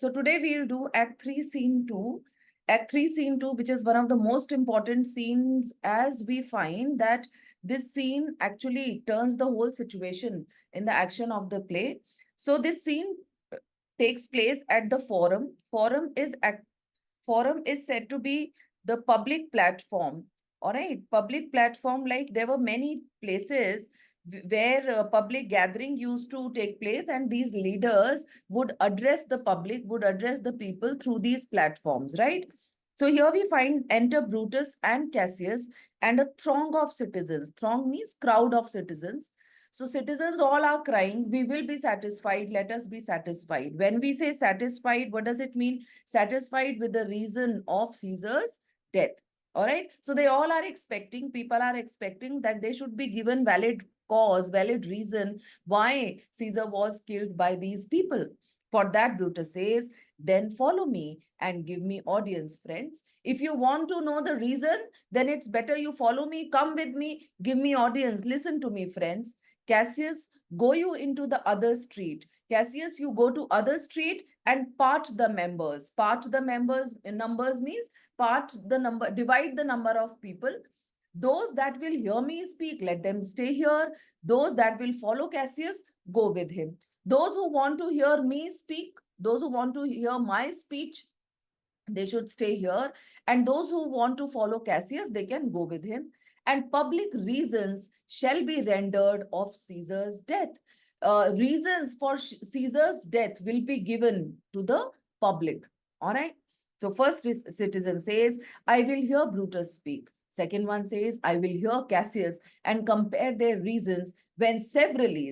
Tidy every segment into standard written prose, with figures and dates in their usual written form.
So today we'll do Act 3, Scene 2. Act 3, Scene 2, which is one of the most important scenes, as we find that this scene actually turns the whole situation in the action of the play. So this scene takes place at the forum. Forum is said to be the public platform. All right, public platform, like there were many places where public gathering used to take place, and these leaders would address the public, would address the people through these platforms, right? So here we find enter Brutus and Cassius and a throng of citizens. Throng means crowd of citizens. So citizens all are crying, we will be satisfied, let us be satisfied. When we say satisfied, what does it mean? Satisfied with the reason of Caesar's death. All right. So they all are expecting, people are expecting that they should be given valid cause, valid reason why Caesar was killed by these people. For that, Brutus says, then follow me and give me audience, friends. If you want to know the reason, then it's better you follow me, come with me, give me audience, listen to me, friends. Cassius, go you into the other street. Cassius, you go to other street and part the members. Part the members, numbers means part the number, divide the number of people. Those that will hear me speak, let them stay here. Those that will follow Cassius, go with him. Those who want to hear me speak, those who want to hear my speech, they should stay here. And those who want to follow Cassius, they can go with him. And public reasons shall be rendered of Caesar's death. Reasons for Caesar's death will be given to the public. All right. So first citizen says, I will hear Brutus speak. Second one says, I will hear Cassius and compare their reasons when severally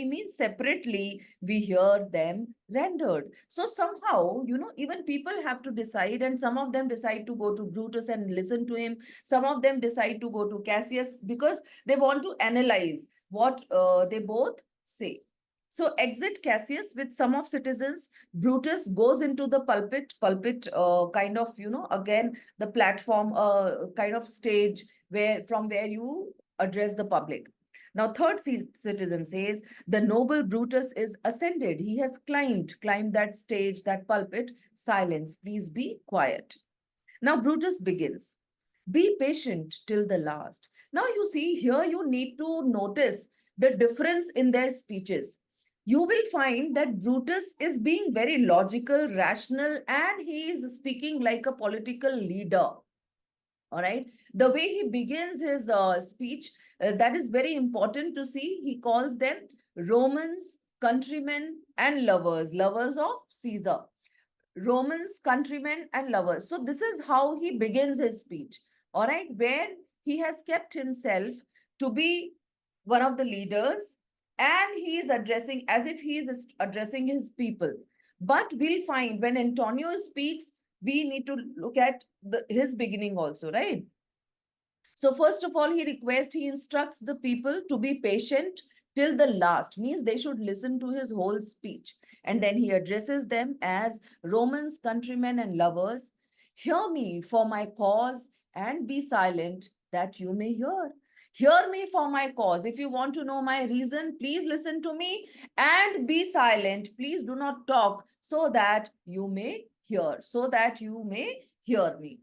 means separately, we hear them rendered. So somehow, even people have to decide, and some of them decide to go to Brutus and listen to him. Some of them decide to go to Cassius because they want to analyze what they both say. So exit Cassius with some of citizens. Brutus goes into the pulpit kind of, again, the platform, kind of stage from where you address the public. Now, third citizen says, the noble Brutus is ascended. He has climbed that stage, that pulpit. Silence, please be quiet. Now, Brutus begins. Be patient till the last. Now, you see, here you need to notice the difference in their speeches. You will find that Brutus is being very logical, rational, and he is speaking like a political leader. All right. The way he begins his speech, that is very important to see. He calls them Romans, countrymen, and lovers, lovers of Caesar. Romans, countrymen, and lovers. So this is how he begins his speech. All right. Where he has kept himself to be one of the leaders, and he is addressing as if he is addressing his people. But we'll find when Antonio speaks, we need to look at his beginning also, right? So first of all, he instructs the people to be patient till the last, means they should listen to his whole speech. And then he addresses them as Romans, countrymen, and lovers. Hear me for my cause and be silent that you may hear. Hear me for my cause. If you want to know my reason, please listen to me and be silent. Please do not talk so that you may hear, so that you may hear me.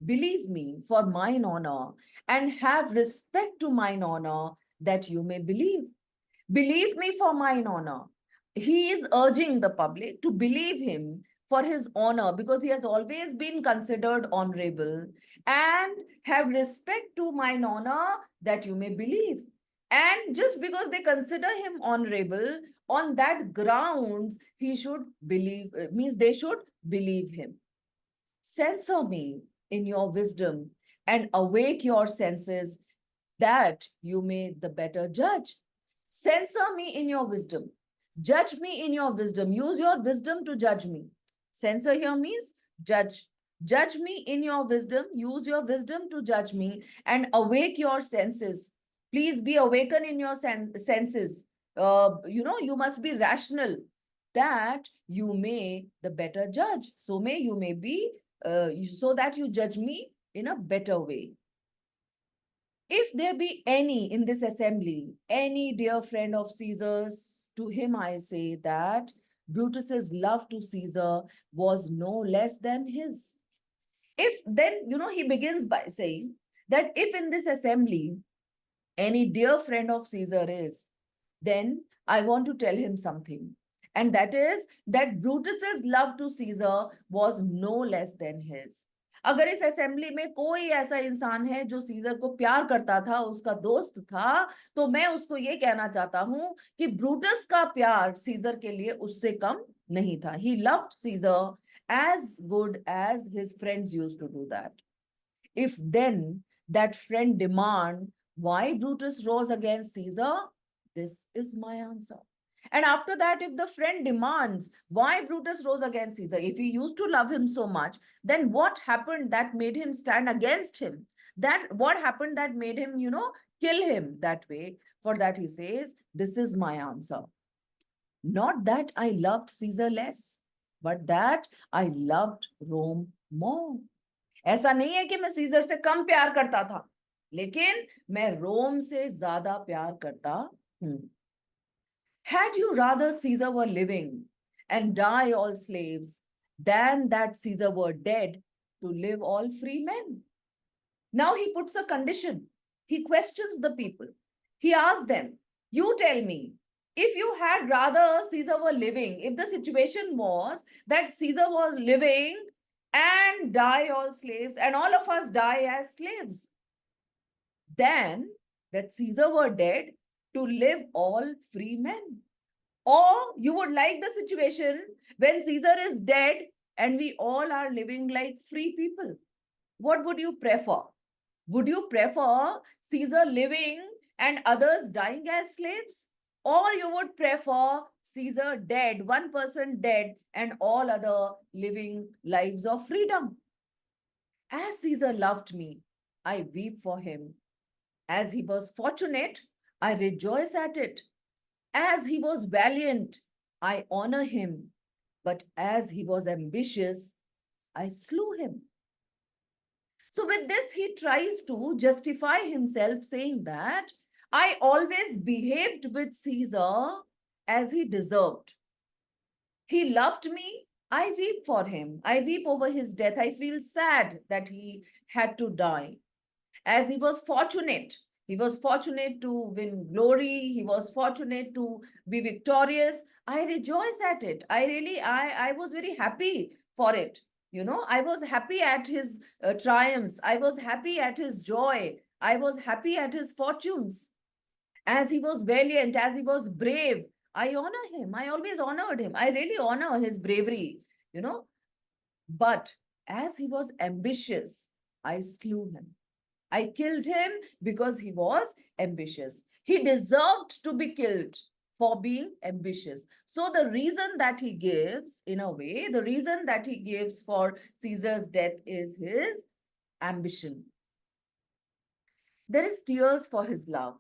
Believe me for mine honor and have respect to mine honor that you may believe. Believe me for mine honor. He is urging the public to believe him for his honor because he has always been considered honorable, and have respect to mine honor that you may believe. And just because they consider him honorable, on that grounds, he should believe, means they should believe him. Censor me in your wisdom and awake your senses that you may the better judge. Censor me in your wisdom. Judge me in your wisdom. Use your wisdom to judge me. Censor here means judge. Judge me in your wisdom. Use your wisdom to judge me and awake your senses. Please be awakened in your senses. You must be rational that you may the better judge. So you may be, so that you judge me in a better way. If there be any in this assembly, any dear friend of Caesar's, to him I say that Brutus's love to Caesar was no less than his. If then, he begins by saying that if in this assembly any dear friend of Caesar is, then I want to tell him something. And that is that Brutus's love to Caesar was no less than his. अगर इस assembly में कोई ऐसा इंसान है जो scissor को प्यार करता था, उसका दोस्त था, तो मैं उसको ये कहना चाहता हूं कि ब्रूटस का प्यार सीजर के लिए उससे कम नहीं था. He loved Caesar as good as his friends used to do that. If then that friend demand why Brutus rose against Caesar, this is my answer. And after that, if the friend demands why Brutus rose against Caesar, if he used to love him so much, then what happened that made him stand against him? That what happened that made him, kill him that way? For that he says, this is my answer. Not that I loved Caesar less, but that I loved Rome more. ऐसा नहीं है कि मैं scissor से कम प्यार करता था, लेकिन मैं रोम से ज्यादा प्यार करता हूं. Had you rather Caesar were living and die all slaves than that Caesar were dead to live all free men? Now he puts a condition. He questions the people. He asks them, you tell me, if you had rather Caesar were living, if the situation was that Caesar was living and die all slaves, and all of us die as slaves, then that Caesar were dead to live all free men. Or you would like the situation when Caesar is dead and we all are living like free people. What would you prefer? Would you prefer Caesar living and others dying as slaves? Or you would prefer Caesar dead, one person dead, and all other living lives of freedom? As Caesar loved me, I weep for him. As he was fortunate, I rejoice at it. As he was valiant, I honor him. But as he was ambitious, I slew him. So with this, he tries to justify himself, saying that I always behaved with Caesar as he deserved. He loved me. I weep for him. I weep over his death. I feel sad that he had to die. As he was fortunate to win glory. He was fortunate to be victorious. I rejoice at it. I was very happy for it. I was happy at his triumphs. I was happy at his joy. I was happy at his fortunes. As he was valiant, as he was brave, I honor him. I always honored him. I really honor his bravery, But as he was ambitious, I slew him. I killed him because he was ambitious. He deserved to be killed for being ambitious. So the reason that he gives, in a way, the reason that he gives for Caesar's death is his ambition. There is tears for his love,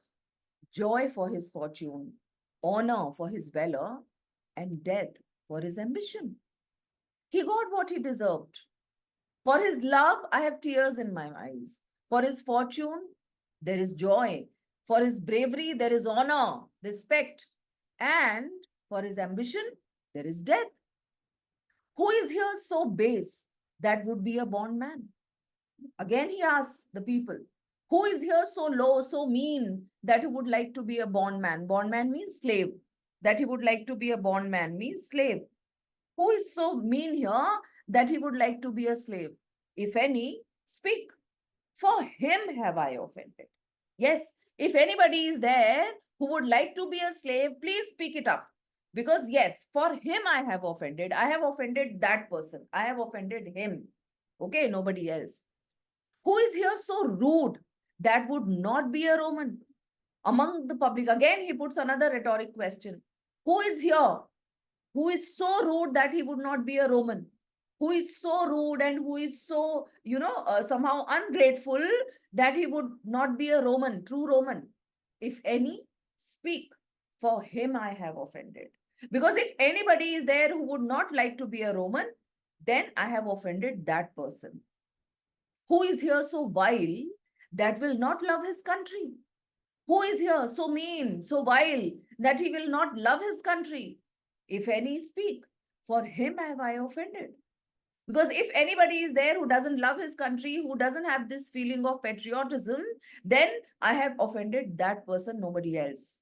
joy for his fortune, honor for his valor, and death for his ambition. He got what he deserved. For his love, I have tears in my eyes. For his fortune, there is joy. For his bravery, there is honor, respect. And for his ambition, there is death. Who is here so base that would be a bondman? Again, he asks the people, who is here so low, so mean that he would like to be a bondman? Bondman means slave. That he would like to be a bondman means slave. Who is so mean here that he would like to be a slave? If any, speak. For him have I offended. Yes, if anybody is there who would like to be a slave, please speak it up. Because yes, for him I have offended. I have offended that person. I have offended him. Okay, nobody else. Who is here so rude that would not be a Roman? Among the public, again, he puts another rhetoric question. Who is here who is so rude that he would not be a Roman? Who is so rude and who is so, somehow ungrateful that he would not be a Roman, true Roman? If any, speak. For him I have offended. Because if anybody is there who would not like to be a Roman, then I have offended that person. Who is here so vile that will not love his country? Who is here so mean, so vile that he will not love his country? if any speak, for him have I offended. Because if anybody is there who doesn't love his country, who doesn't have this feeling of patriotism, then I have offended that person, nobody else.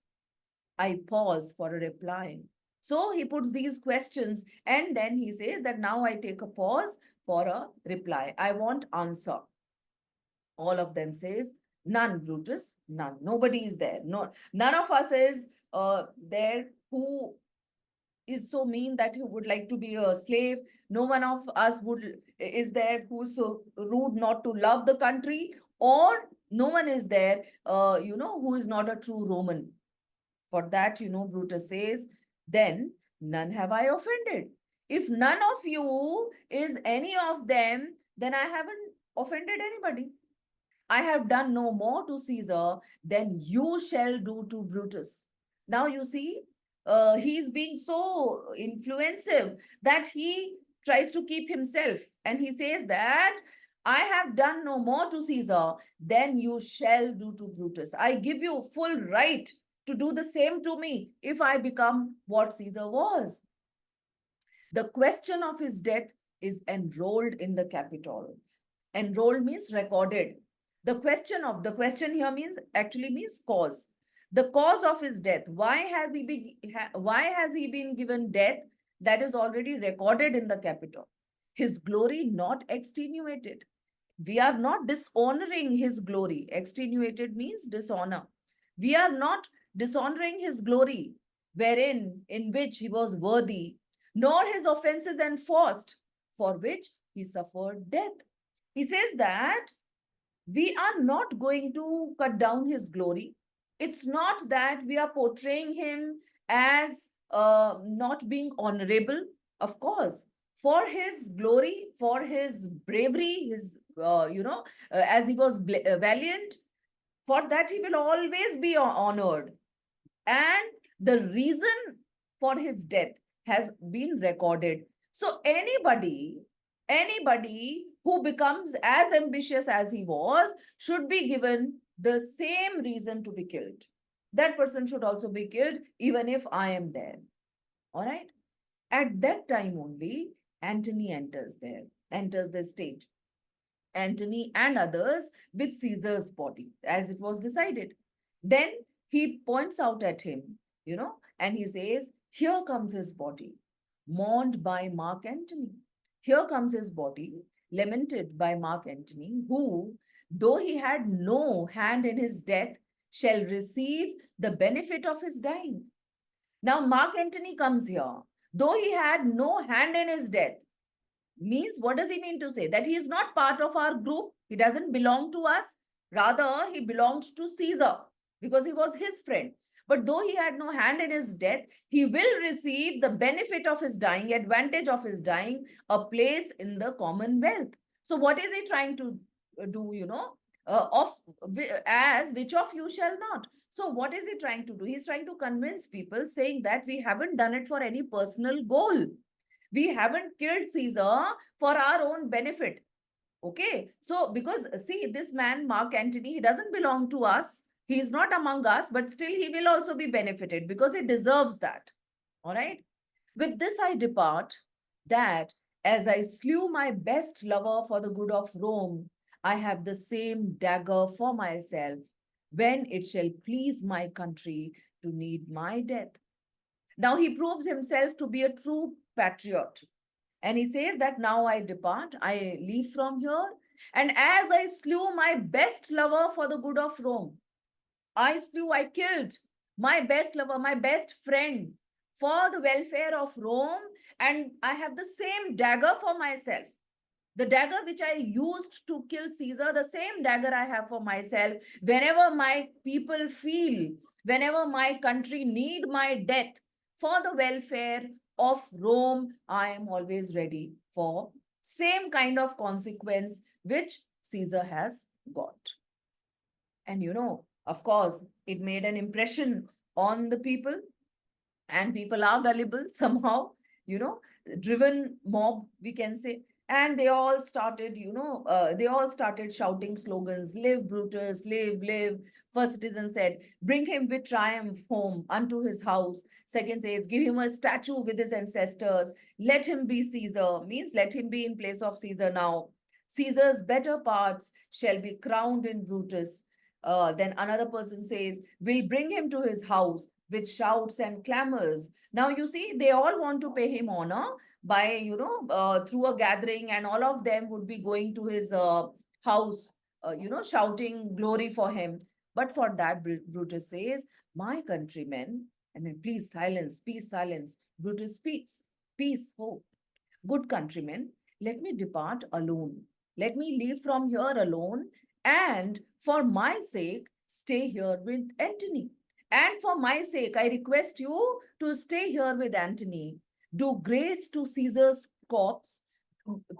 I pause for a reply. So he puts these questions and then he says that now I take a pause for a reply. I want answer. All of them says, none, Brutus, none. Nobody is there. No, none of us is there who is so mean that he would like to be a slave. No one of us would is there who's so rude not to love the country, or no one is there, who is not a true Roman. For that, Brutus says, then none have I offended. If none of you is any of them, then I haven't offended anybody. I have done no more to Caesar than you shall do to Brutus. Now you see, he's being so influensive that he tries to keep himself. And he says that I have done no more to Caesar than you shall do to Brutus. I give you full right to do the same to me if I become what Caesar was. The question of his death is enrolled in the Capitol. Enrolled means recorded. The question here means cause. The cause of his death. Why has he been given death? That is already recorded in the Capitol. His glory not extenuated. We are not dishonoring his glory. Extenuated means dishonor. We are not dishonoring his glory, in which he was worthy, nor his offenses enforced, for which he suffered death. He says that we are not going to cut down his glory. It's not that we are portraying him as not being honorable. Of course, for his glory, for his bravery, as he was valiant, for that he will always be honored. And the reason for his death has been recorded. So anybody who becomes as ambitious as he was should be given the same reason to be killed. That person should also be killed, even if I am there. All right. At that time only, Antony enters the stage. Antony and others with Caesar's body, as it was decided. Then he points out at him, and he says, here comes his body, mourned by Mark Antony. Here comes his body, lamented by Mark Antony, who, though he had no hand in his death, shall receive the benefit of his dying. Now, Mark Antony comes here, though he had no hand in his death. Means, what does he mean to say? That he is not part of our group. He doesn't belong to us. Rather, he belonged to Caesar because he was his friend. But though he had no hand in his death, he will receive the benefit of his dying, advantage of his dying, a place in the commonwealth. So what is he trying to do, as which of you shall not? So what is he trying to do? He's trying to convince people, saying that we haven't done it for any personal goal. We haven't killed Caesar for our own benefit. Okay. So, because see, this man, Mark Antony, he doesn't belong to us. He is not among us, but still he will also be benefited because he deserves that. All right. With this, I depart, that as I slew my best lover for the good of Rome, I have the same dagger for myself when it shall please my country to need my death. Now he proves himself to be a true patriot. And he says that now I depart, I leave from here. And as I slew my best lover for the good of Rome, I killed my best lover, my best friend for the welfare of Rome. And I have the same dagger for myself. The dagger which I used to kill Caesar, the same dagger I have for myself. Whenever my people feel, whenever my country need my death for the welfare of Rome, I am always ready for same kind of consequence which Caesar has got. And of course, it made an impression on the people, and people are gullible somehow, driven mob, we can say. And they all started, they all started shouting slogans, live Brutus, live, live. First citizen said, bring him with triumph home unto his house. Second says, give him a statue with his ancestors. Let him be Caesar, means let him be in place of Caesar now. Caesar's better parts shall be crowned in Brutus. Then another person says, we'll bring him to his house with shouts and clamors. Now you see, they all want to pay him honor by, through a gathering, and all of them would be going to his house, shouting glory for him. But for that, Brutus says, my countrymen, and then please silence, peace, silence. Brutus speaks, peace, hope. Good countrymen, let me depart alone. Let me leave from here alone, and for my sake, stay here with Antony. And for my sake, I request you to stay here with Antony. Do grace to Caesar's corpse,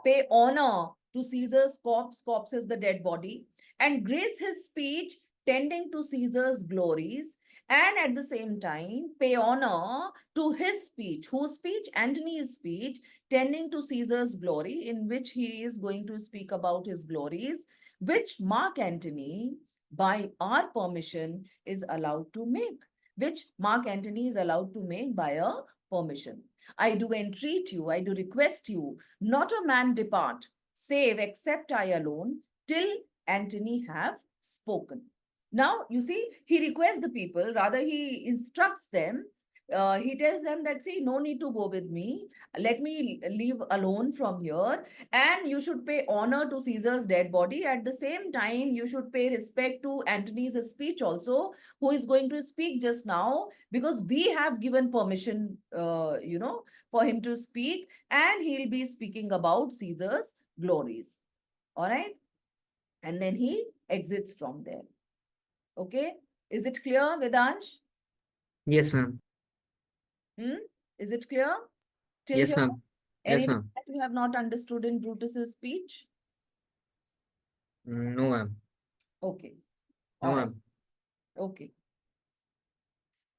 pay honor to Caesar's corpse, corpse is the dead body, and grace his speech tending to Caesar's glories, and at the same time pay honor to his speech. Whose speech? Antony's speech, tending to Caesar's glory, in which he is going to speak about his glories, which Mark Antony, by our permission, is allowed to make. Which Mark Antony is allowed to make by a permission. I do entreat you, I do request you, not a man depart, save except I alone, till Antony have spoken. Now, you see, he requests the people, rather he instructs them. He tells them that, see, no need to go with me. Let me leave alone from here. And you should pay honor to Caesar's dead body. At the same time, you should pay respect to Antony's speech also, who is going to speak just now, because we have given permission, for him to speak. And he'll be speaking about Caesar's glories. All right. And then he exits from there. Okay. Is it clear, Vedansh? Yes, ma'am. Is it clear till Yes, here? ma'am. Yes, Anything ma'am. that you have not understood in Brutus's speech? No, ma'am. Okay. No, All right. ma'am. Okay.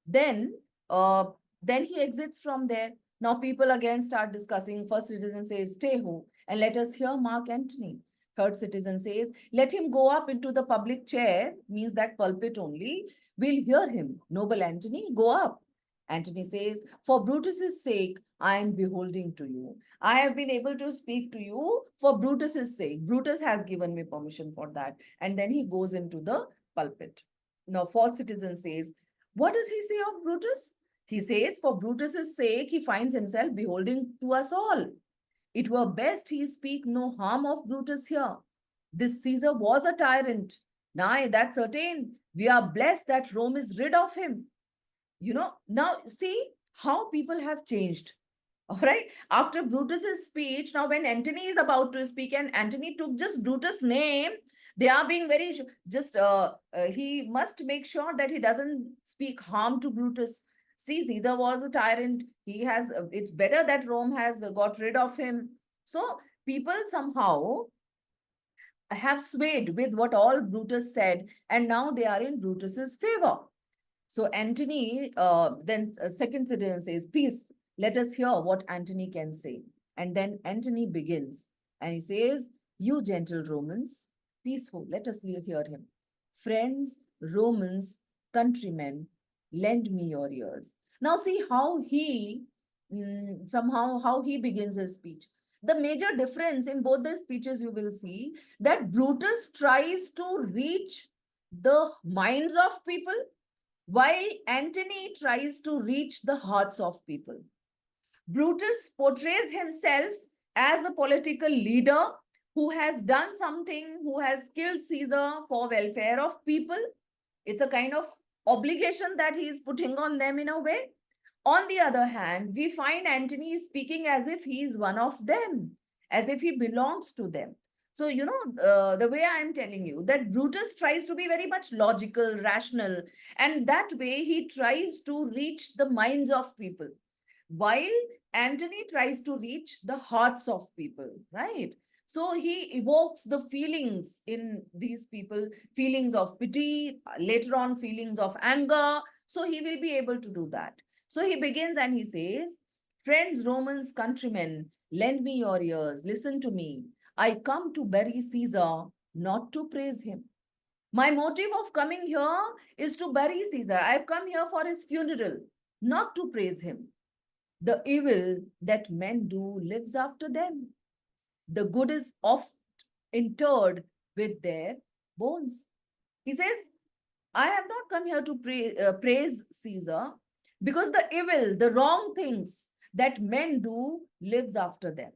Then, uh, then he exits from there. Now people again start discussing. First citizen says, stay home and let us hear Mark Antony. Third citizen says, let him go up into the public chair, means that pulpit only. We'll hear him. Noble Antony, go up. Antony says, for Brutus's sake, I am beholding to you. I have been able to speak to you for Brutus's sake. Brutus has given me permission for that. And then he goes into the pulpit. Now, fourth citizen says, what does he say of Brutus? He says, for Brutus's sake, he finds himself beholding to us all. It were best he speak no harm of Brutus here. This Caesar was a tyrant. Nay, that's certain. We are blessed that Rome is rid of him. Now see how people have changed. All right. After Brutus's speech, now when Antony is about to speak and Antony took just Brutus' name, they are being very just he must make sure that he doesn't speak harm to Brutus. See, Caesar was a tyrant. He has it's better that Rome has got rid of him. So people somehow have swayed with what all Brutus said, and now they are in Brutus's favor. So Antony, then second citizen says, peace, let us hear what Antony can say. And then Antony begins and he says, you gentle Romans, peaceful, let us hear him. Friends, Romans, countrymen, lend me your ears. Now see how he, somehow how he begins his speech. The major difference in both the speeches you will see that Brutus tries to reach the minds of people, while Antony tries to reach the hearts of people. Brutus portrays himself as a political leader who has done something, who has killed Caesar for welfare of people. It's a kind of obligation that he is putting on them in a way. On the other hand, we find Antony speaking as if he is one of them, as if he belongs to them. So, the way I'm telling you that Brutus tries to be very much logical, rational, and that way he tries to reach the minds of people, while Antony tries to reach the hearts of people, right? So he evokes the feelings in these people, feelings of pity, later on feelings of anger. So he will be able to do that. So he begins and he says, friends, Romans, countrymen, Lend me your ears, listen to me. I come to bury Caesar, not to praise him. My motive of coming here is to bury Caesar. I've come here for his funeral, not to praise him. The evil that men do lives after them. The good is oft interred with their bones. He says, I have not come here to praise Caesar because the evil, the wrong things that men do lives after them.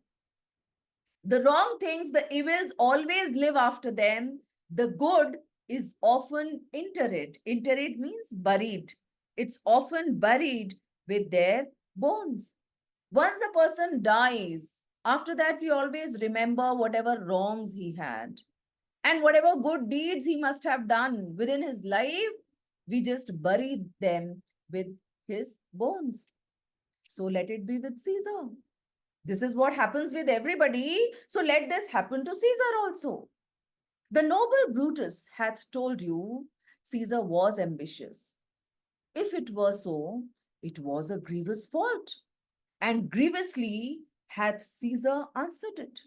The wrong things, the evils always live after them. The good is often interred. Interred means buried. It's often buried with their bones. Once a person dies, after that, we always remember whatever wrongs he had and whatever good deeds he must have done within his life, we just bury them with his bones. So let it be with Caesar. This is what happens with everybody. So let this happen to Caesar also. The noble Brutus hath told you Caesar was ambitious. If it were so, it was a grievous fault, and grievously hath Caesar answered it.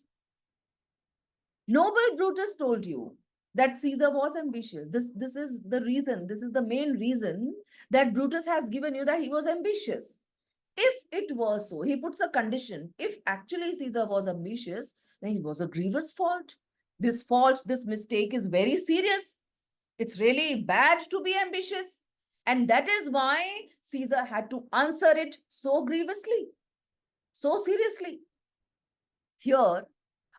Noble Brutus told you that Caesar was ambitious. This is the reason, this is the main reason that Brutus has given you that he was ambitious. If it was so, he puts a condition. If actually Caesar was ambitious, then it was a grievous fault. This fault, this mistake is very serious. It's really bad to be ambitious. And that is why Caesar had to answer it so grievously, so seriously. Here,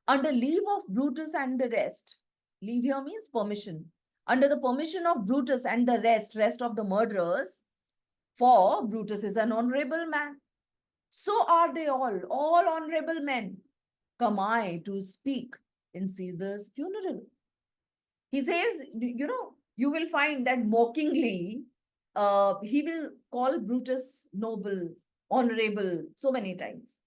under leave of Brutus and the rest, leave here means permission. Under the permission of Brutus and the rest of the murderers, for Brutus is an honorable man. So are they all honorable men. Come I to speak in Caesar's funeral. He says, you will find that mockingly, he will call Brutus noble, honorable, so many times.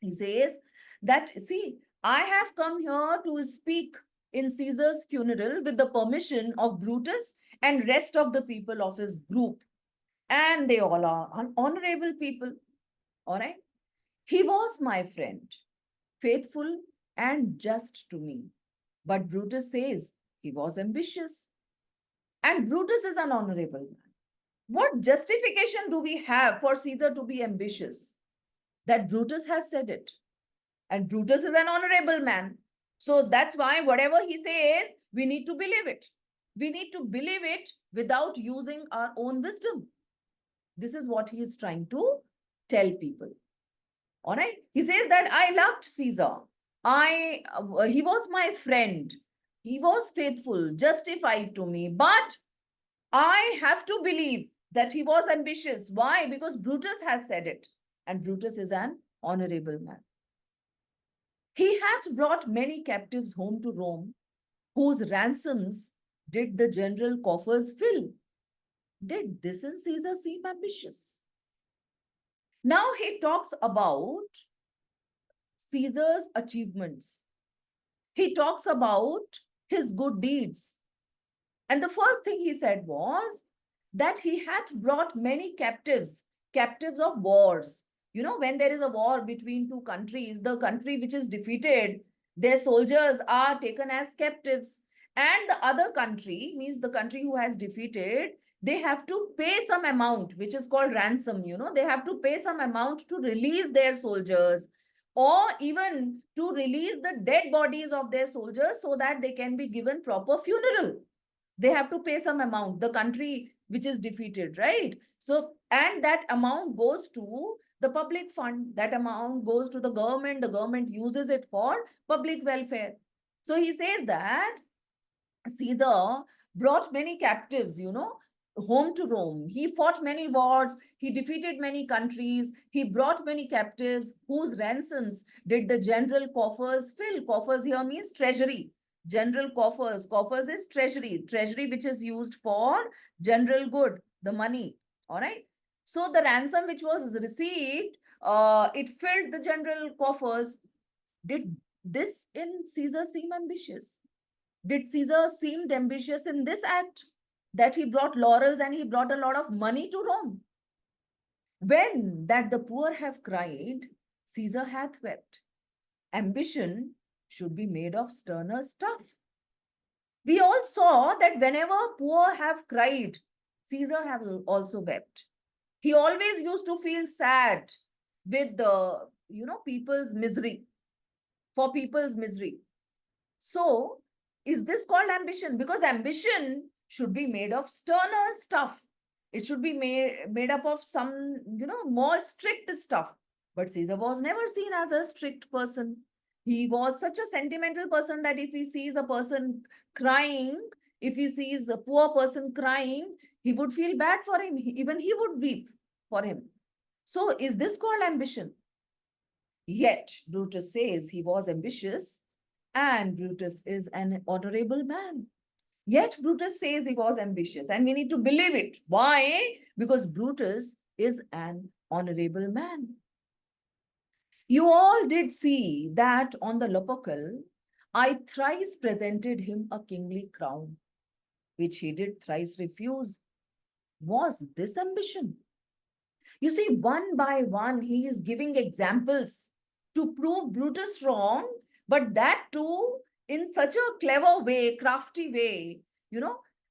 He says that, see, I have come here to speak in Caesar's funeral with the permission of Brutus and rest of the people of his group. And they all are honorable people. All right. He was my friend, faithful and just to me. But Brutus says he was ambitious. And Brutus is an honorable man. What justification do we have for Caesar to be ambitious? That Brutus has said it. And Brutus is an honorable man. So that's why whatever he says, we need to believe it. We need to believe it without using our own wisdom. This is what he is trying to tell people. All right. He says that I loved Caesar. He was my friend. He was faithful, justified to me. But I have to believe that he was ambitious. Why? Because Brutus has said it. And Brutus is an honorable man. He hath brought many captives home to Rome, whose ransoms did the general coffers fill. Did this in Caesar seem ambitious? Now he talks about Caesar's achievements. He talks about his good deeds. And the first thing he said was that he hath brought many captives, captives of wars. You know, when there is a war between two countries, the country which is defeated, their soldiers are taken as captives. And the other country, means the country who has defeated, they have to pay some amount, which is called ransom. They have to pay some amount to release their soldiers, or even to release the dead bodies of their soldiers so that they can be given proper funeral. They have to pay some amount, the country which is defeated, right? So, and that amount goes to the public fund, that amount goes to the government uses it for public welfare. So he says that Caesar brought many captives, home to Rome. He fought many wars, he defeated many countries, he brought many captives whose ransoms did the general coffers fill. Coffers here means treasury. General coffers. Coffers is treasury. Treasury which is used for general good, the money. All right. So the ransom which was received, it filled the general coffers. Did this in Caesar seem ambitious? Did Caesar seemed ambitious in this act? That he brought laurels and he brought a lot of money to Rome. When that the poor have cried, Caesar hath wept. Ambition should be made of sterner stuff. We all saw that whenever poor have cried, Caesar have also wept. He always used to feel sad with the, people's misery, for people's misery. So, is this called ambition? Because ambition should be made of sterner stuff. It should be made up of some, more strict stuff. But Caesar was never seen as a strict person. He was such a sentimental person that if he sees a person crying, if he sees a poor person crying, he would feel bad for him. Even he would weep for him. So, is this called ambition? Yet, Brutus says he was ambitious, and Brutus is an honorable man. Yet, Brutus says he was ambitious, and we need to believe it. Why? Because Brutus is an honorable man. You all did see that on the Lupercal, I thrice presented him a kingly crown, which he did thrice refuse. Was this ambition? You see, one by one, he is giving examples to prove Brutus wrong, but that too in such a clever way, crafty way,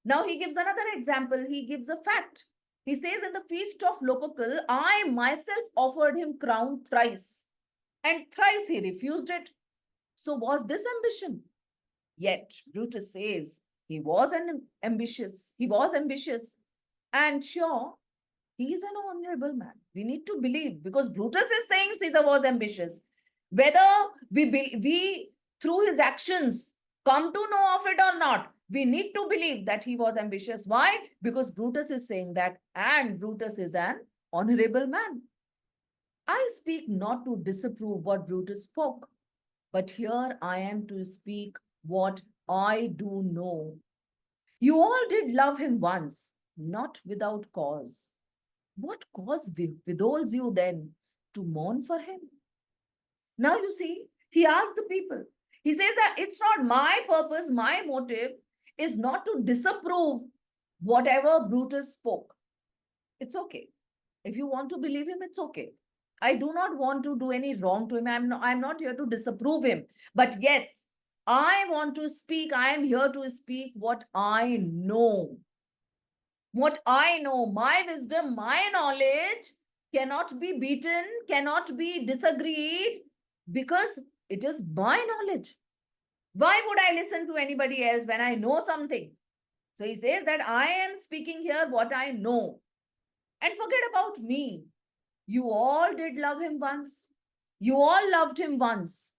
Now he gives another example. He gives a fact. He says in the feast of Lupercal, I myself offered him crown thrice, and thrice he refused it. So was this ambition? Yet Brutus says he was ambitious. He was ambitious, and sure, he is an honorable man. We need to believe because Brutus is saying Caesar was ambitious. Whether we through his actions come to know of it or not, we need to believe that he was ambitious. Why? Because Brutus is saying that, and Brutus is an honorable man. I speak not to disapprove what Brutus spoke, but here I am to speak what I do know. You all did love him once, not without cause. What cause withholds you then to mourn for him? Now you see, he asked the people. He says that it's not my purpose, my motive is not to disapprove whatever Brutus spoke. It's okay. If you want to believe him, it's okay. I do not want to do any wrong to him. I'm not here to disapprove him. But yes, I want to speak. I am here to speak what I know. What I know, my wisdom, my knowledge cannot be beaten, cannot be disagreed because it is my knowledge. Why would I listen to anybody else when I know something? So he says that I am speaking here what I know. And forget about me. You all did love him once. You all loved him once,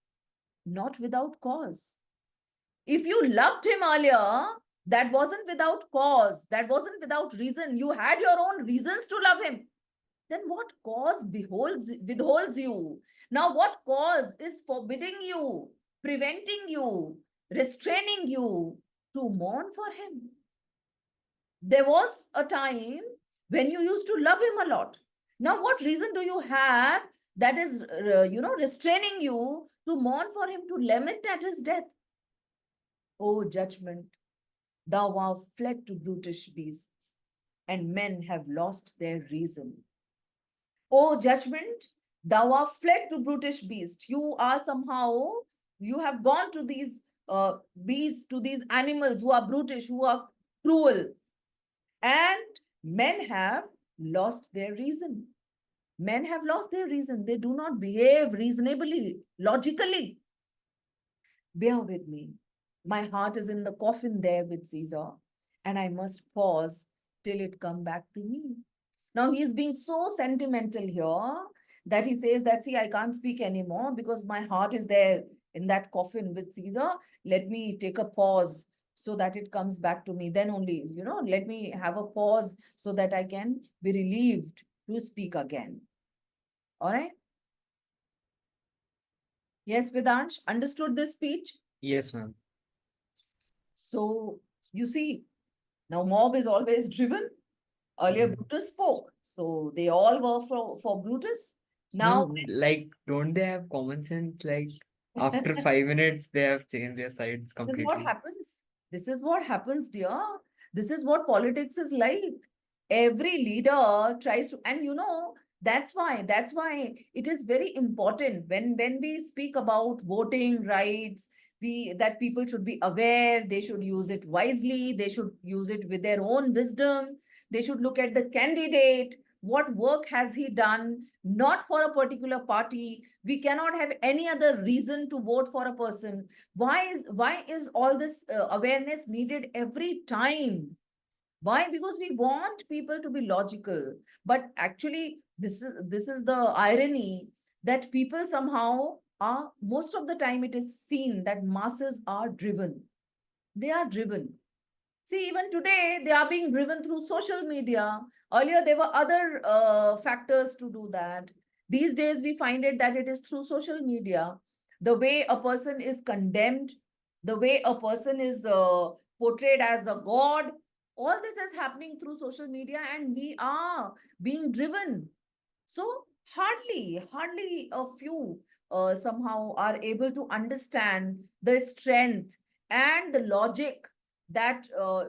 not without cause. If you loved him earlier, that wasn't without cause. That wasn't without reason. You had your own reasons to love him. Then what cause withholds you? Now, what cause is forbidding you, preventing you, restraining you to mourn for him? There was a time when you used to love him a lot. Now, what reason do you have that is, restraining you to mourn for him, to lament at his death? O judgment, thou art fled to brutish beasts, and men have lost their reason. O judgment, thou art fled to brutish beasts. You are somehow, you have gone to these beasts, to these animals who are brutish, who are cruel, and men have lost their reason. Men have lost their reason. They do not behave reasonably, logically. Bear with me. My heart is in the coffin there with Caesar, and I must pause till it come back to me. Now he is being so sentimental here that he says that, see, I can't speak anymore because my heart is there in that coffin with Caesar. Let me take a pause so that it comes back to me. Then only, let me have a pause so that I can be relieved to speak again. All right? Yes, Vedansh, understood this speech? Yes, ma'am. So, you see, now mob is always driven. Earlier, Mm. Brutus spoke. So, they all were for Brutus. Now, Ma'am, like, don't they have common sense? Like, after 5 minutes, they have changed their sides this is what completely. happens. This is what happens, dear. This is what politics is like. Every leader tries to, and That's why it is very important when we speak about voting rights, we that people should be aware, they should use it wisely, they should use it with their own wisdom, they should look at the candidate, what work has he done, not for a particular party. We cannot have any other reason to vote for a person. Why is all this awareness needed every time? Why? Because we want people to be logical. But actually, this is the irony, that people somehow are, most of the time it is seen that masses are driven. They are driven. See, even today, they are being driven through social media. Earlier, there were other factors to do that. These days, we find it that it is through social media. The way a person is condemned, the way a person is portrayed as a god, all this is happening through social media, and we are being driven. So hardly a few somehow are able to understand the strength and the logic that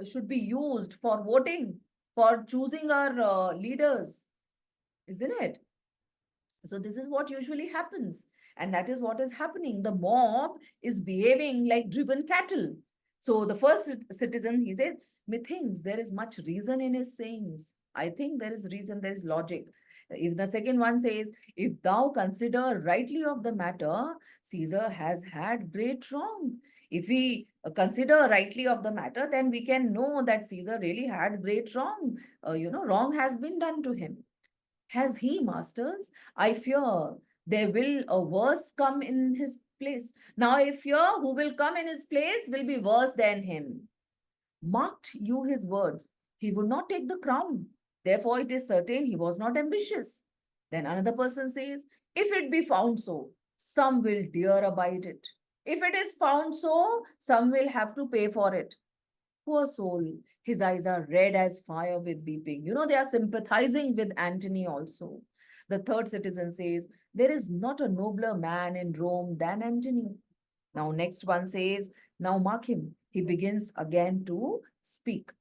should be used for voting, for choosing our leaders, isn't it? So this is what usually happens. And that is what is happening. The mob is behaving like driven cattle. So the first citizen, he says, methinks there is much reason in his sayings. I think there is reason, there is logic. If the second one says, if thou consider rightly of the matter, Caesar has had great wrong. If we consider rightly of the matter, then we can know that Caesar really had great wrong. Wrong has been done to him. Has he, masters? I fear there will a worse come in his place. Now I fear who will come in his place will be worse than him. Marked you his words? He would not take the crown. Therefore, it is certain he was not ambitious. Then another person says, if it be found so, some will dare abide it. If it is found so, some will have to pay for it. Poor soul, his eyes are red as fire with weeping. They are sympathizing with Antony also. The third citizen says, there is not a nobler man in Rome than Antony. Now, next one says, now mark him. He begins again to speak.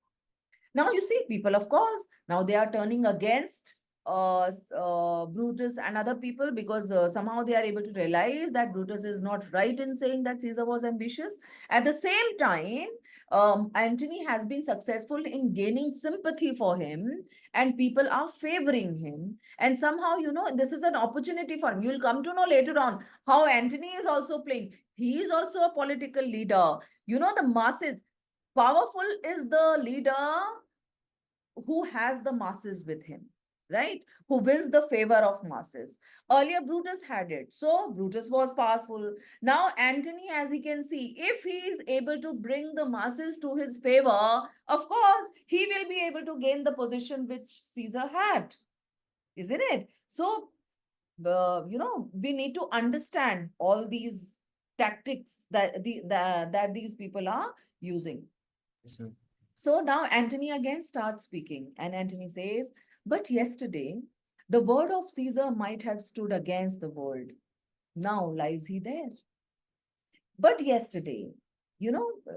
Now you see, people, of course, now they are turning against Brutus and other people, because somehow they are able to realize that Brutus is not right in saying that Caesar was ambitious. At the same time, Antony has been successful in gaining sympathy for him, and people are favoring him. And somehow, this is an opportunity for him. You'll come to know later on how Antony is also playing. He is also a political leader. The masses, powerful is the leader who has the masses with him, right? Who wins the favor of masses. Earlier, Brutus had it. So, Brutus was powerful. Now, Antony, as he can see, if he is able to bring the masses to his favor, of course, he will be able to gain the position which Caesar had, isn't it? So, we need to understand all these tactics that these people are using. Yes, ma'am. So now Antony again starts speaking, and Antony says, but yesterday the word of Caesar might have stood against the world. Now lies he there. But yesterday,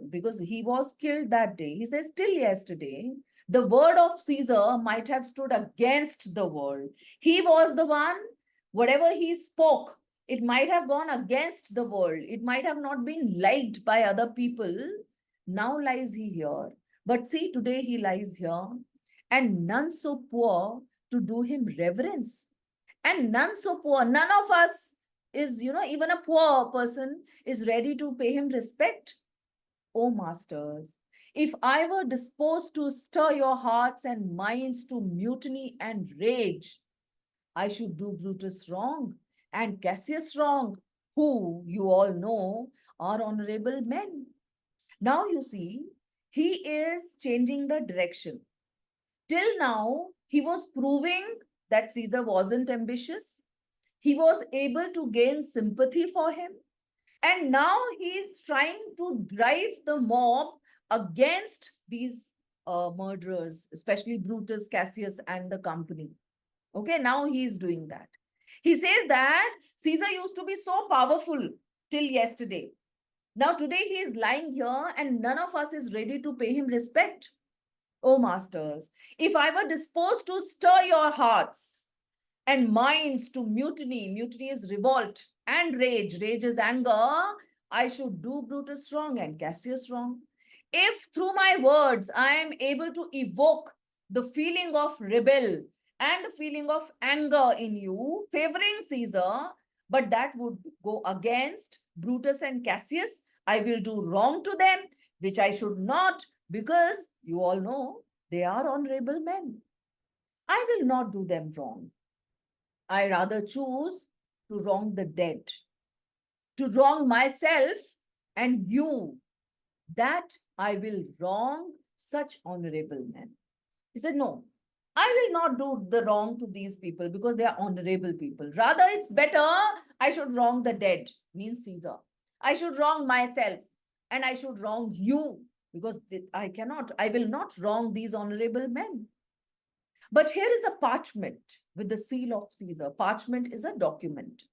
because he was killed that day, he says, till yesterday, the word of Caesar might have stood against the world. He was the one, whatever he spoke, it might have gone against the world. It might have not been liked by other people. Now lies he here. But see, today he lies here, and none so poor to do him reverence. And none so poor, none of us is, even a poor person is ready to pay him respect. O masters, if I were disposed to stir your hearts and minds to mutiny and rage, I should do Brutus wrong and Cassius wrong, who, you all know, are honorable men. Now you see, he is changing the direction. Till now, he was proving that Caesar wasn't ambitious. He was able to gain sympathy for him. And now he is trying to drive the mob against these murderers, especially Brutus, Cassius, and the company. Okay, now he is doing that. He says that Caesar used to be so powerful till yesterday. Now today he is lying here and none of us is ready to pay him respect. O masters, if I were disposed to stir your hearts and minds to mutiny. Mutiny is revolt, and rage. Rage is anger. I should do Brutus wrong and Cassius wrong. If through my words I am able to evoke the feeling of rebel and the feeling of anger in you, favoring Caesar, but that would go against Brutus and Cassius, I will do wrong to them, which I should not, because you all know they are honorable men. I will not do them wrong. I rather choose to wrong the dead, to wrong myself and you, that I will wrong such honorable men. He said, no, I will not do the wrong to these people because they are honorable people. Rather, it's better I should wrong the dead, means Caesar. I should wrong myself and I should wrong you because I will not wrong these honorable men. But here is a parchment with the seal of Caesar. Parchment is a document.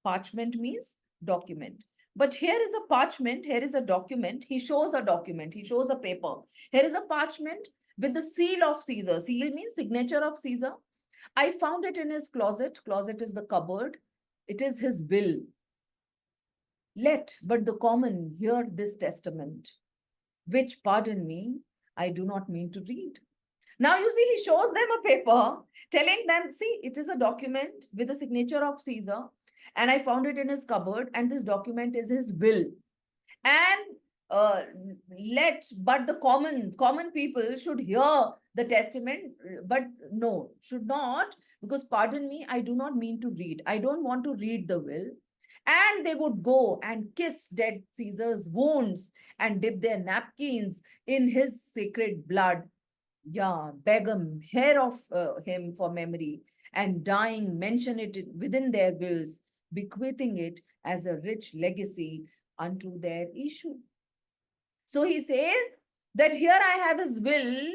Parchment means document. But here is a parchment, here is a document. He shows a document, he shows a paper. Here is a parchment with the seal of Caesar. Seal means signature of Caesar. I found it in his closet. Closet is the cupboard. It is his will. Let but the common hear this testament, which, pardon me, I do not mean to read. Now you see, he shows them a paper telling them, see, it is a document with the signature of Caesar, and I found it in his cupboard, and this document is his will. And but the common people should hear the testament, but no, should not, because pardon me, I do not mean to read. I don't want to read the will. And they would go and kiss dead Caesar's wounds and dip their napkins in his sacred blood. Yeah, beg him, hear of him for memory, and dying, mention it within their wills, bequeathing it as a rich legacy unto their issue. So he says that here I have his will,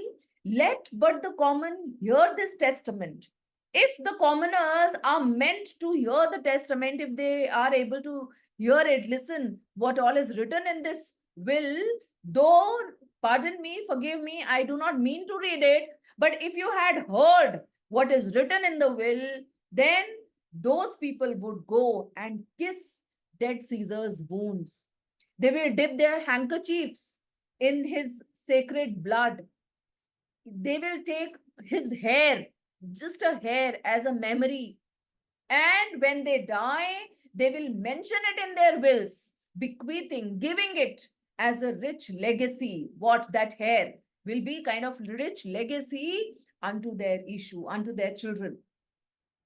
let but the common hear this testament. If the commoners are meant to hear the testament, if they are able to hear it, listen, what all is written in this will, though, pardon me, forgive me, I do not mean to read it, but if you had heard what is written in the will, then those people would go and kiss dead Caesar's wounds. They will dip their handkerchiefs in his sacred blood. They will take his hair, just a hair, as a memory. And when they die, they will mention it in their wills, bequeathing, giving it as a rich legacy. What that hair will be kind of rich legacy unto their issue, unto their children.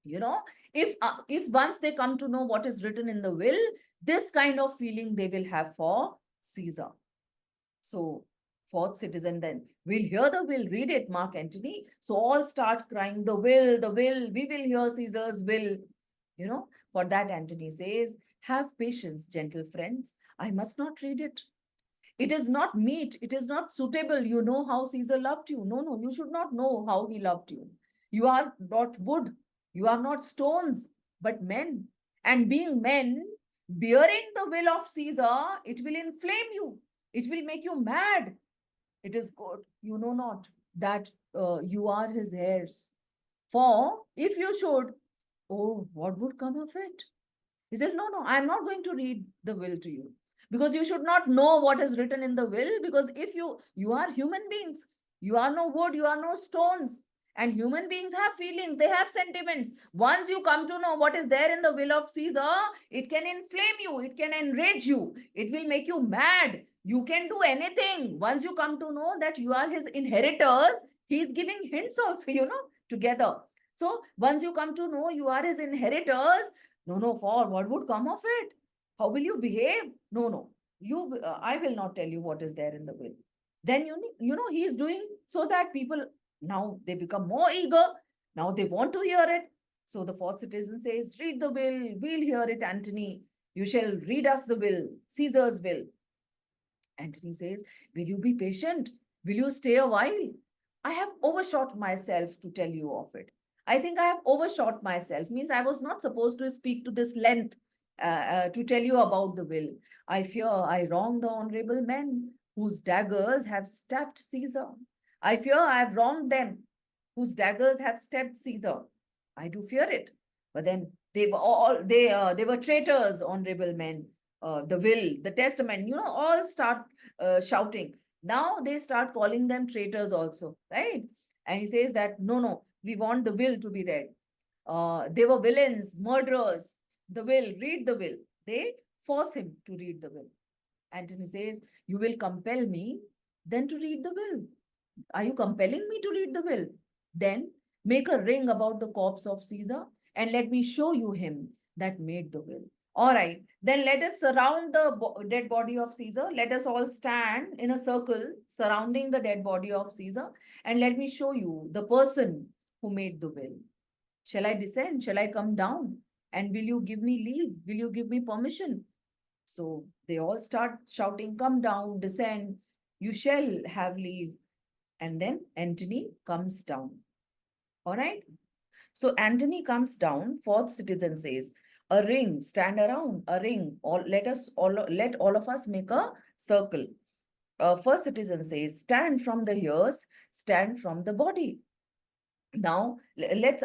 You know, if once they come to know what is written in the will, this kind of feeling they will have for Caesar. So fourth citizen then, we'll hear the will, read it, Mark Antony. So all start crying, the will, we will hear Caesar's will. You know, for that Antony says, have patience, gentle friends. I must not read it. It is not meet, it is not suitable. You know how Caesar loved you. No, no, you should not know how he loved you. You are not wood, you are not stones, but men. And being men, bearing the will of Caesar, it will inflame you. It will make you mad. It is good. You know not that you are his heirs. For if you should, oh, what would come of it? He says, no, no, I'm not going to read the will to you because you should not know what is written in the will, because if you are human beings, you are no wood, you are no stones, and human beings have feelings, they have sentiments. Once you come to know what is there in the will of Caesar, it can inflame you, it can enrage you, it will make you mad. You can do anything. Once you come to know that you are his inheritors, he is giving hints also, together. So once you come to know you are his inheritors, no, for what would come of it? How will you behave? No. I will not tell you what is there in the will. Then he is doing so that people now they become more eager. Now they want to hear it. So the fourth citizen says, read the will. We'll hear it, Antony. You shall read us the will, Caesar's will. Antony says, will you be patient? Will you stay a while? I have overshot myself to tell you of it. I think I have overshot myself, means I was not supposed to speak to this length to tell you about the will. I fear I wrong the honorable men whose daggers have stabbed Caesar. I fear I have wronged them whose daggers have stabbed Caesar. I do fear it. But then they were traitors, honorable men. The will, the testament, all start shouting. Now they start calling them traitors also, right? And he says that no, we want the will to be read. They were villains, murderers. The will, read the will. They force him to read the will. Antony says, you will compel me then to read the will. Are you compelling me to read the will? Then make a ring about the corpse of Caesar and let me show you him that made the will. All right, then let us surround the dead body of Caesar. Let us all stand in a circle surrounding the dead body of Caesar and let me show you the person who made the will. Shall I descend? Shall I come down? And will you give me leave? Will you give me permission? So they all start shouting, come down, descend, you shall have leave. And then Antony comes down. All right. So Antony comes down. Fourth citizen says, a ring, stand around, a ring. Let all of us make a circle. First citizen says, stand from the ears, stand from the body. Now let's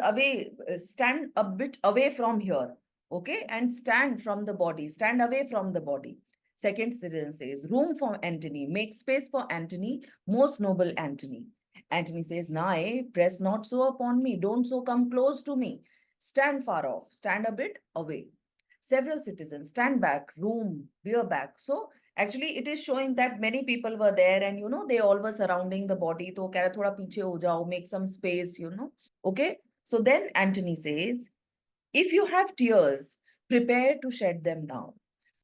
stand a bit away from here, okay, and stand from the body, stand away from the body. Second citizen says, room for Antony, make space for Antony, most noble Antony. Antony says, nay, press not so upon me, don't so come close to me, stand far off, stand a bit away. Several citizens, stand back, room, bear back. So actually it is showing that many people were there, and they all were surrounding the body. तो कह रहा थोड़ा पीछे हो जाओ, make some space. Okay. So then Antony says, if you have tears, prepare to shed them now.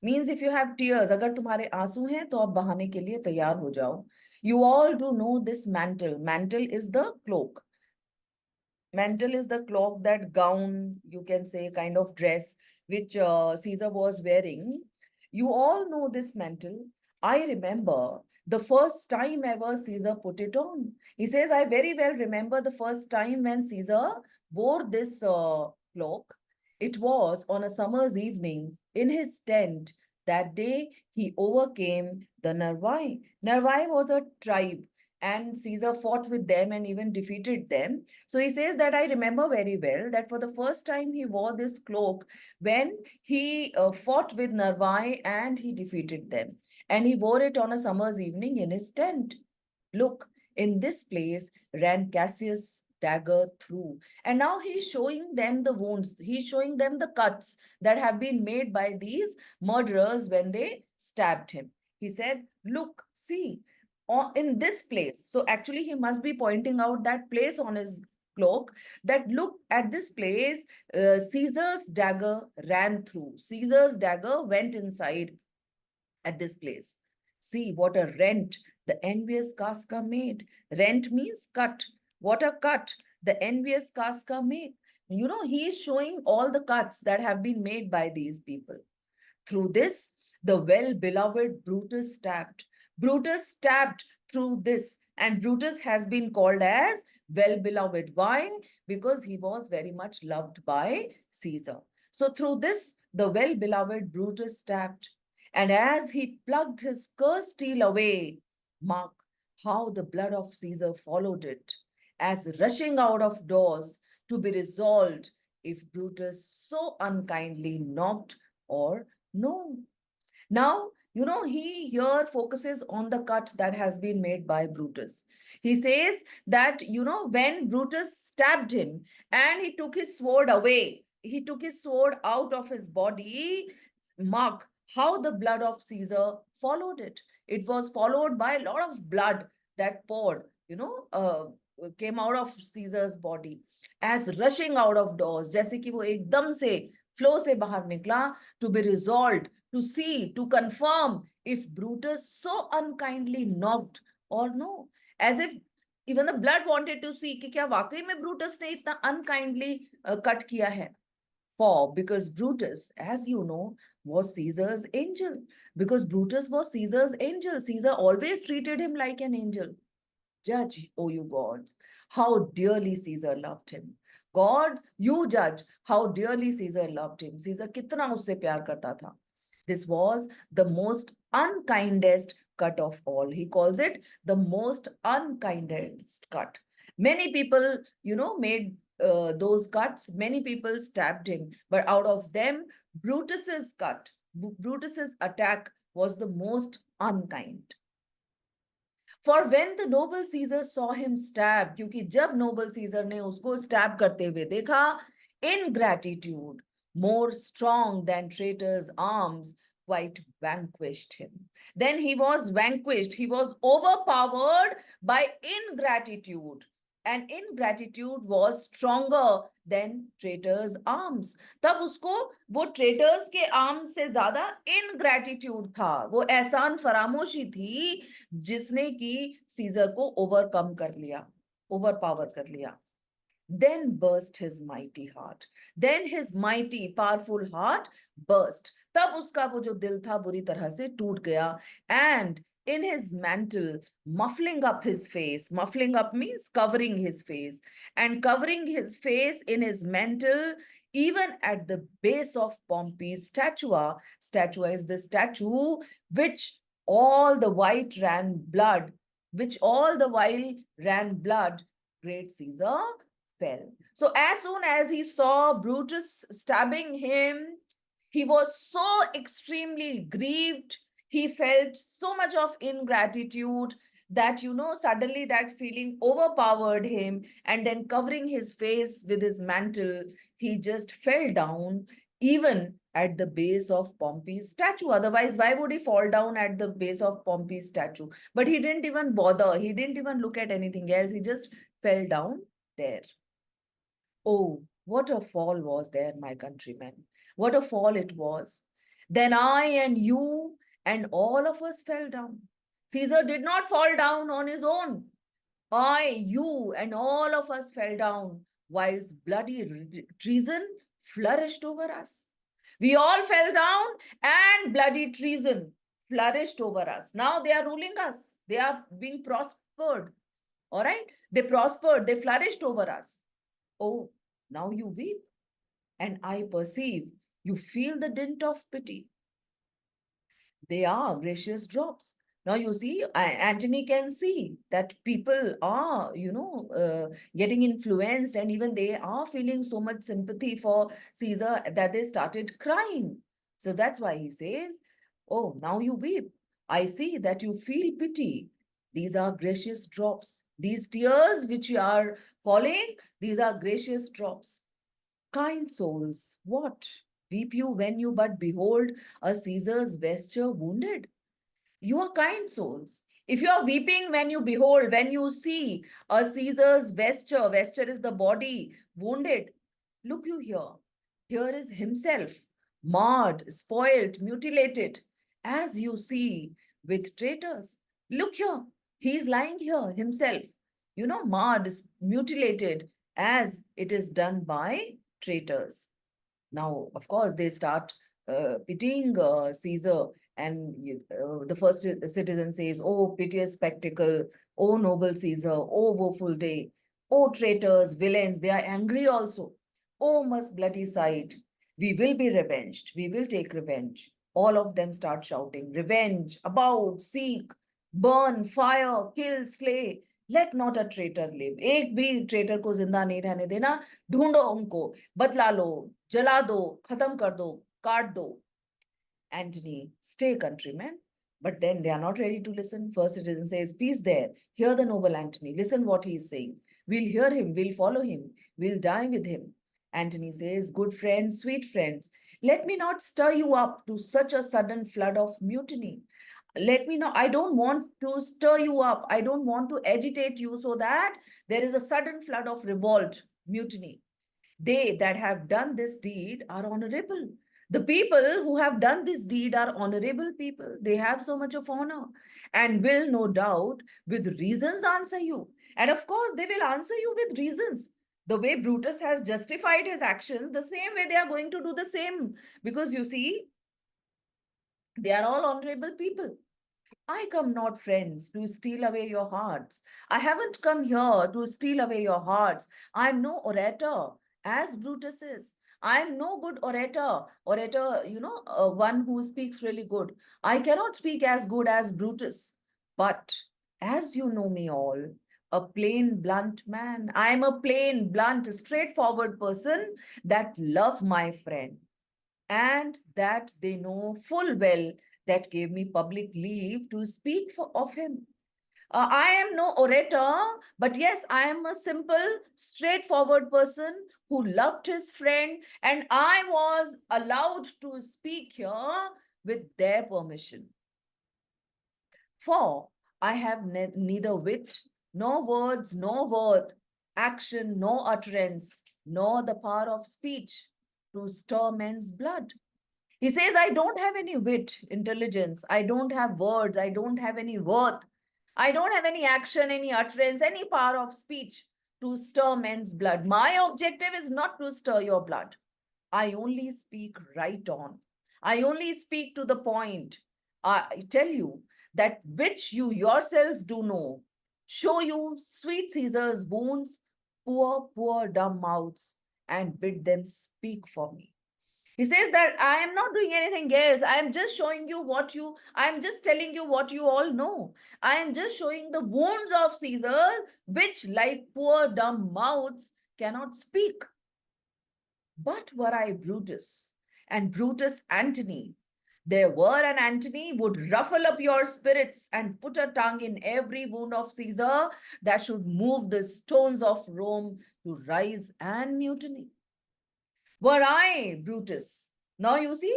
Means if you have tears, अगर तुम्हारे आंसू हैं तो आप बहाने के लिए तैयार हो जाओ. You all do know this mantle. Mantle is the cloak. Mantle is the cloak, that gown, you can say, kind of dress which Caesar was wearing. You all know this mantle. I remember the first time ever Caesar put it on. He says, I very well remember the first time when Caesar wore this cloak. It was on a summer's evening in his tent. That day he overcame the Nervii. Nervii was a tribe, and Caesar fought with them and even defeated them. So he says that I remember very well that for the first time he wore this cloak when he fought with Nervii and he defeated them. And he wore it on a summer's evening in his tent. Look, in this place ran Cassius' dagger through. And now he's showing them the wounds. He's showing them the cuts that have been made by these murderers when they stabbed him. He said, look, see, in this place. So actually he must be pointing out that place on his cloak, that look at this place, Caesar's dagger ran through. Caesar's dagger went inside at this place. See what a rent the envious Casca made. Rent means cut. What a cut the envious Casca made. He is showing all the cuts that have been made by these people. Through this, the well-beloved Brutus stabbed. Brutus stabbed through this, and Brutus has been called as well-beloved. Why? Because he was very much loved by Caesar. So through this, the well-beloved Brutus stabbed. And as he plucked his cursed steel away, mark how the blood of Caesar followed it, as rushing out of doors to be resolved if Brutus so unkindly knocked or no. Now, he here focuses on the cut that has been made by Brutus. He says that, when Brutus stabbed him and he took his sword away, he took his sword out of his body, mark how the blood of Caesar followed it. It was followed by a lot of blood that poured, came out of Caesar's body as rushing out of doors, जैसे कि वो एकदम से flow से बाहर निकला, to be resolved, to see, to confirm if Brutus so unkindly knocked or no, as if even the blood wanted to see कि क्या वाकई में Brutus ने इतना unkindly cut किया है. For because Brutus, as you know, was Caesar's angel. Because Brutus was Caesar's angel. Caesar always treated him like an angel. Judge, O you gods, how dearly Caesar loved him. Gods, you judge how dearly Caesar loved him. Caesar कितना उससे प्यार करता था. This was the most unkindest cut of all. He calls it the most unkindest cut. Many people, made those cuts, many people stabbed him, but out of them, Brutus's Brutus's attack was the most unkind. For when the noble Caesar saw him stab, क्योंकि जब noble Caesar ने उसको stab करते हुए देखा, ingratitude, more strong than traitor's arms, quite vanquished him. Then he was vanquished, he was overpowered by ingratitude. And ingratitude was stronger than traitor's arms. तब उसको वो ट्रेटर्स के आर्म से ज्यादा इनग्रैटिट्यूड था, वो एहसान फरामोशी थी जिसने कि सीजर को ओवरकम कर लिया, ओवरपावर कर लिया. Then burst his mighty heart. Then his mighty, powerful heart burst. तब उसका वो जो दिल था बुरी तरह से टूट गया. And in his mantle, muffling up his face. Muffling up means covering his face. And covering his face in his mantle, even at the base of Pompey's statua. Statua is the statue which all the white ran blood, which all the while ran blood. Great Caesar fell. So as soon as he saw Brutus stabbing him, he was so extremely grieved. He felt so much of ingratitude that, suddenly that feeling overpowered him. And then covering his face with his mantle, he just fell down, even at the base of Pompey's statue. Otherwise, why would he fall down at the base of Pompey's statue? But he didn't even bother. He didn't even look at anything else. He just fell down there. Oh, what a fall was there, my countrymen. What a fall it was. Then I and you and all of us fell down. Caesar did not fall down on his own. I, you, and all of us fell down, whilst bloody treason flourished over us. We all fell down, and bloody treason flourished over us. Now they are ruling us. They are being prospered. All right? They prospered, they flourished over us. Oh, now you weep, and I perceive you feel the dint of pity. They are gracious drops. Now you see, Antony can see that people are, getting influenced, and even they are feeling so much sympathy for Caesar that they started crying. So that's why he says, oh, now you weep. I see that you feel pity. These are gracious drops. These tears which you are falling, these are gracious drops. Kind souls, what? Weep you when you but behold a Caesar's vesture wounded? You are kind souls. If you are weeping when you behold, when you see a Caesar's vesture, vesture is the body, wounded, look you here. Here is himself, marred, spoilt, mutilated, as you see with traitors. Look here, he is lying here himself, marred, mutilated, as it is done by traitors. Now, of course, they start pitying Caesar, and the first citizen says, oh, piteous spectacle, oh, noble Caesar, oh, woeful day, oh, traitors, villains, they are angry also. Oh, must bloody sight, we will be revenged, we will take revenge. All of them start shouting, revenge, about, seek, burn, fire, kill, slay. Let not a traitor live. एक भी traitor को जिंदा नहीं रहने देना. ढूंढो उनको, बतला लो, जला दो, खत्म कर दो, काट दो. Antony, stay, countrymen. But then they are not ready to listen. First citizen says, peace there. Hear the noble Antony. Listen what he is saying. We'll hear him. We'll follow him. We'll die with him. Antony says, good friends, sweet friends, let me not stir you up to such a sudden flood of mutiny. Let me know. I don't want to stir you up. I don't want to agitate you so that there is a sudden flood of revolt, mutiny. They that have done this deed are honorable. The people who have done this deed are honorable people. They have so much of honor and will no doubt with reasons answer you. And of course, they will answer you with reasons. The way Brutus has justified his actions, the same way they are going to do the same. Because you see, they are all honorable people. I come not, friends, to steal away your hearts. I haven't come here to steal away your hearts. I'm no orator, as Brutus is. I'm no good orator. Orator, one who speaks really good. I cannot speak as good as Brutus. But as you know me all, a plain, blunt man. I am a plain, blunt, straightforward person that love my friend and that they know full well that gave me public leave to speak of him. I am no orator, but yes, I am a simple, straightforward person who loved his friend, and I was allowed to speak here with their permission. For I have neither wit, nor words, nor worth, action, nor utterance, nor the power of speech to stir men's blood. He says, I don't have any wit, intelligence, I don't have words, I don't have any worth, I don't have any action, any utterance, any power of speech to stir men's blood. My objective is not to stir your blood. I only speak right on. I only speak to the point. I tell you that which you yourselves do know. Show you sweet Caesar's wounds, poor, poor dumb mouths, and bid them speak for me. He says that I am not doing anything else. I am just showing you I am just telling you what you all know. I am just showing the wounds of Caesar, which, like poor dumb mouths, cannot speak. But were I Brutus and Brutus Antony, there were an Antony would ruffle up your spirits and put a tongue in every wound of Caesar that should move the stones of Rome to rise and mutiny. Were I Brutus? Now you see,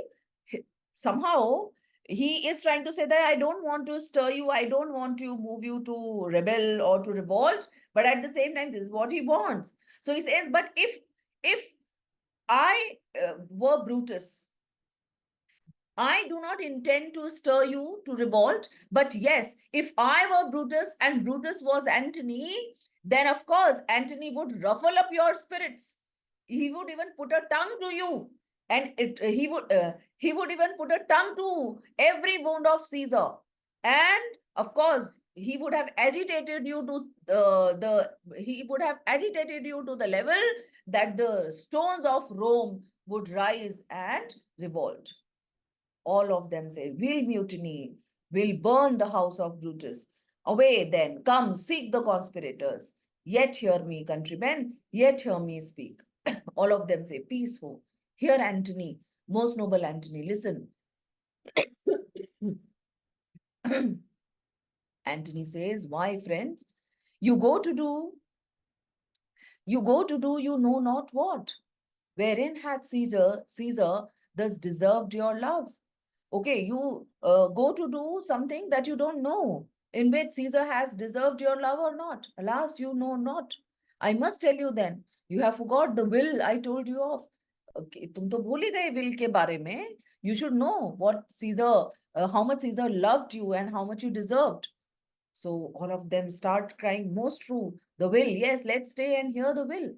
somehow he is trying to say that I don't want to stir you, I don't want to move you to rebel or to revolt, but at the same time, this is what he wants. So he says, but if I were Brutus, I do not intend to stir you to revolt. But yes, if I were Brutus and Brutus was Antony, then of course Antony would ruffle up your spirits. He would even put a tongue to you, and he would even put a tongue to every wound of Caesar, and of course he would have agitated you to he would have agitated you to the level that the stones of Rome would rise and revolt. All of them say, we'll mutiny, we'll burn the house of Brutus. Away then, come, seek the conspirators. Yet hear me, countrymen, yet hear me speak. All of them say, peaceful. Hear Antony, most noble Antony, listen. Antony says, why, friends? You go to do, you know not what. Wherein hath Caesar thus deserved your loves? Okay, you go to do something that you don't know, in which Caesar has deserved your love or not. Alas, you know not. I must tell you then, you have forgot the will I told you of. Okay, तुम तो भूल ही गए will के बारे में. You should know what Caesar, how much Caesar loved you and how much you deserved. So all of them start crying, most true. The will, yes, let's stay and hear the will.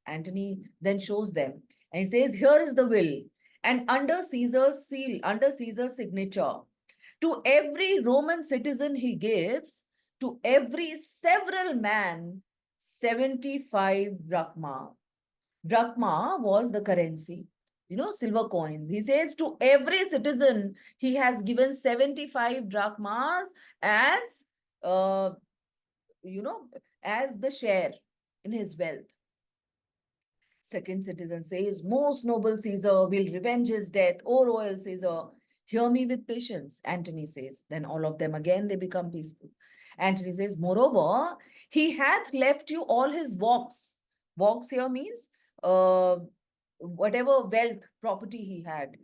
Antony then shows them and he says, here is the will. And under Caesar's seal, under Caesar's signature, to every Roman citizen he gives, to every several man, 75 drachma. Drachma was the currency, silver coins. He says to every citizen, he has given 75 drachmas as, uh, you know, as the share in his wealth. Second citizen says, most noble Caesar will revenge his death. O royal Caesar, hear me with patience. Antony says, then all of them again, they become peaceful. Antony says, moreover, he hath left you all his walks. Walks here means whatever wealth, property he had,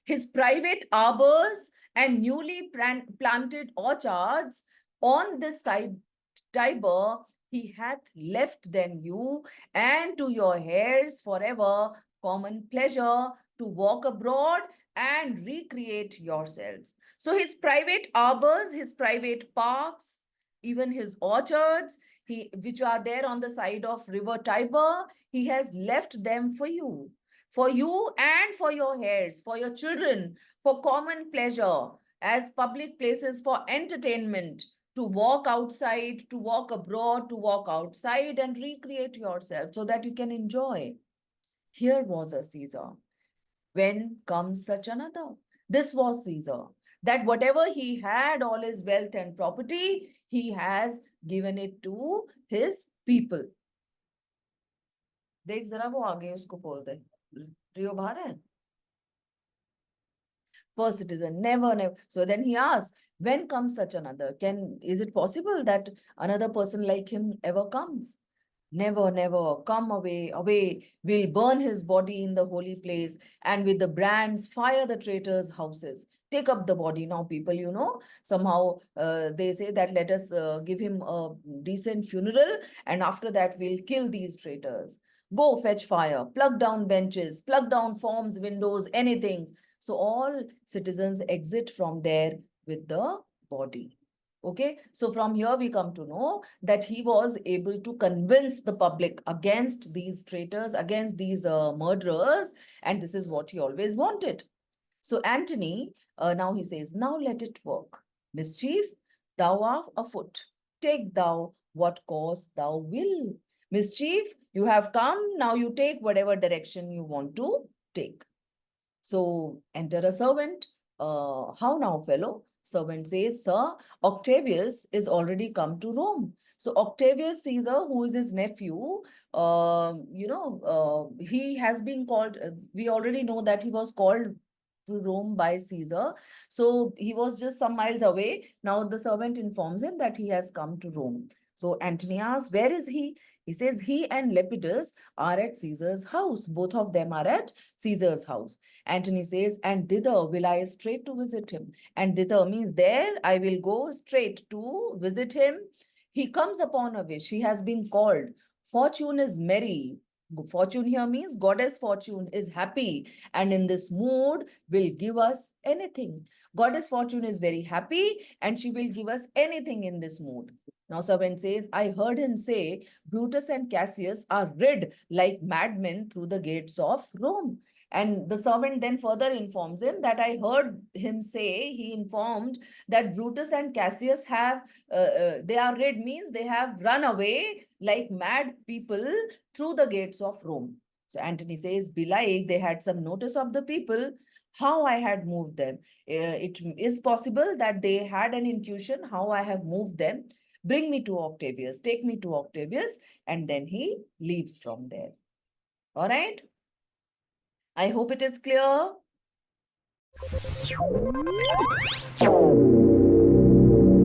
his private arbors and newly planted orchards on this side Tiber, he hath left them you and to your heirs forever common pleasure to walk abroad and recreate yourselves. So his private arbors, his private parks, even his orchards, which are there on the side of river Tiber, he has left them for you and for your heirs, for your children, for common pleasure, as public places for entertainment, to walk outside, to walk abroad, to walk outside and recreate yourself so that you can enjoy. Here was a Caesar. When comes such another? This was Caesar. that whatever he had, all his wealth and property, he has given it to his people. देख जरा वो आगे उसको बोल दे रियो बाहर है first citizen, never. So then he asks, when comes such another? Is it possible that another person like him ever comes? Never. Come away. We'll burn his body in the holy place and with the brands fire the traitors' houses. Take up the body now, people, somehow they say that let us give him a decent funeral and after that we'll kill these traitors. Go fetch fire, plug down benches, plug down forms, windows, anything. So all citizens exit from there with the body. Okay, so from here we come to know that he was able to convince the public against these traitors, against these murderers, and this is what he always wanted. So Antony, now he says, now let it work. Mischief, thou art afoot. Take thou what course thou will. Mischief, you have come, now you take whatever direction you want to take. So enter a servant. How now, fellow? Servant says, sir, Octavius is already come to Rome. So Octavius Caesar, who is his nephew, he has been called, we already know that he was called to Rome by Caesar. So he was just some miles away. Now the servant informs him that he has come to Rome. So Antony asks, where is he? He says, he and Lepidus are at Caesar's house. Both of them are at Caesar's house. Antony says, and thither will I straight to visit him. And thither means there I will go straight to visit him. He comes upon a wish. He has been called. Fortune is merry. Fortune here means goddess Fortune is happy and in this mood will give us anything. Goddess Fortune is very happy and she will give us anything in this mood. Now servant says, I heard him say, Brutus and Cassius are rid like madmen through the gates of Rome. And the servant then further informs him that I heard him say, he informed that Brutus and Cassius have, they are rid means they have run away like mad people through the gates of Rome. So Antony says, belike they had some notice of the people, how I had moved them. It is possible that they had an intuition how I have moved them. Bring me to Octavius, take me to Octavius, and then he leaves from there. All right. I hope it is clear.